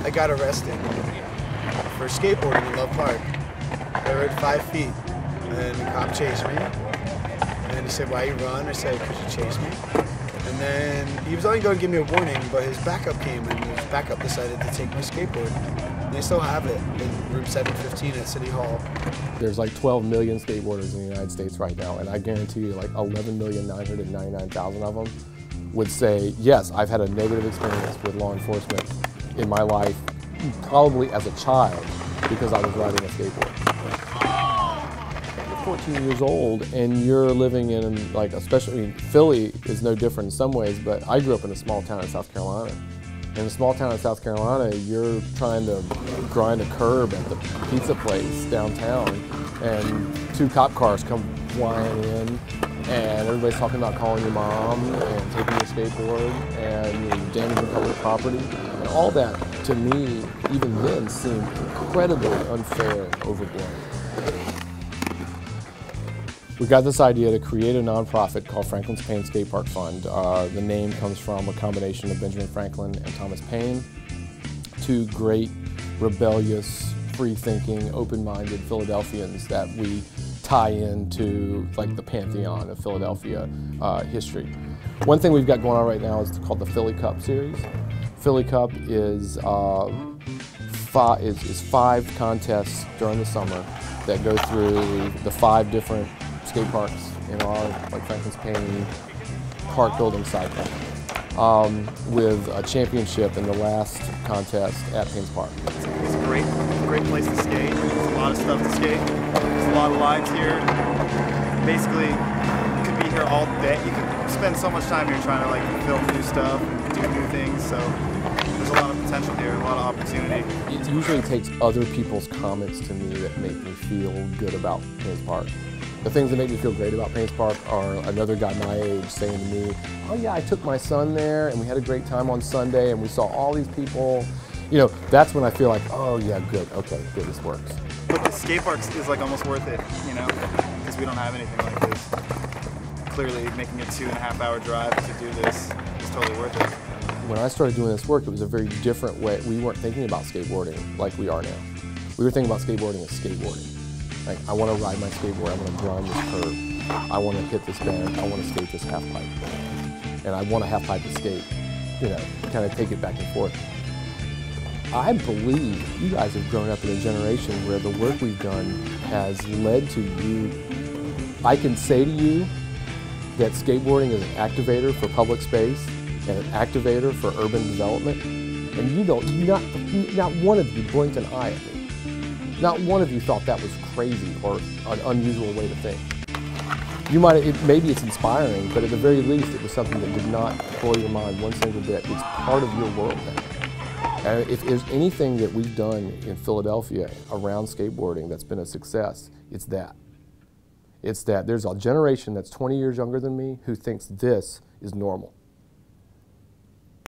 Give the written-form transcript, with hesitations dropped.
I got arrested for skateboarding in Love Park. I rode 5 feet, and the cop chased me. And then he said, "Why you run?" I said, "Because you chased me." And then he was only going to give me a warning, but his backup came, and his backup decided to take my skateboard. And they still have it in room 715 at City Hall. There's like 12 million skateboarders in the United States right now, and I guarantee you like 11,999,000 of them would say, yes, I've had a negative experience with law enforcement in my life, probably as a child, because I was riding a skateboard. You're 14 years old and you're living in, like, especially, I mean, Philly is no different in some ways, but I grew up in a small town in South Carolina. In a small town in South Carolina, you're trying to grind a curb at the pizza place downtown, and 2 cop cars come flying in, and everybody's talking about calling your mom and taking your skateboard and damaging public property. And all that, to me, even then, seemed incredibly unfair and overblown. We got this idea to create a nonprofit called Franklin's Paine Skatepark Fund. The name comes from a combination of Benjamin Franklin and Thomas Paine, 2 great, rebellious, free-thinking, open-minded Philadelphians that we tie into like the pantheon of Philadelphia history. One thing we've got going on right now is called the Philly Cup series. Philly Cup is 5 contests during the summer that go through the 5 different skate parks in our Franklin's Paine park building cycle, with a championship in the last contest at Paine's Park. It's a great place to skate. There's a lot of stuff to skate. There's a lot of lines here. Basically, you could be here all day. You could spend so much time here trying to film new stuff, do new things. So there's a lot of potential here, a lot of opportunity. It usually takes other people's comments to me that make me feel good about Paine's Park. The things that make me feel great about Paine's Park are another guy my age saying to me, "Oh yeah, I took my son there and we had a great time on Sunday and we saw all these people." You know, that's when I feel like, oh yeah, good, okay, good, this works. But the skate park is almost worth it, you know, because we don't have anything like this. Clearly, making a 2.5-hour drive to do this is totally worth it. When I started doing this work, it was a very different way. We weren't thinking about skateboarding like we are now. We were thinking about skateboarding as skateboarding. Like, I want to ride my skateboard, I want to grind this curve, I want to hit this bend, I want to skate this half pipe. And I want a half pipe to skate, you know, kind of take it back and forth. I believe you guys have grown up in a generation where the work we've done has led to you. I can say to you that skateboarding is an activator for public space and an activator for urban development, and not one of you blinked an eye at me. Not one of you thought that was crazy or an unusual way to think. You might, maybe it's inspiring, but at the very least, it was something that did not blow your mind one single bit. It's part of your world now. And if there's anything that we've done in Philadelphia around skateboarding that's been a success, it's that. It's that there's a generation that's 20 years younger than me who thinks this is normal.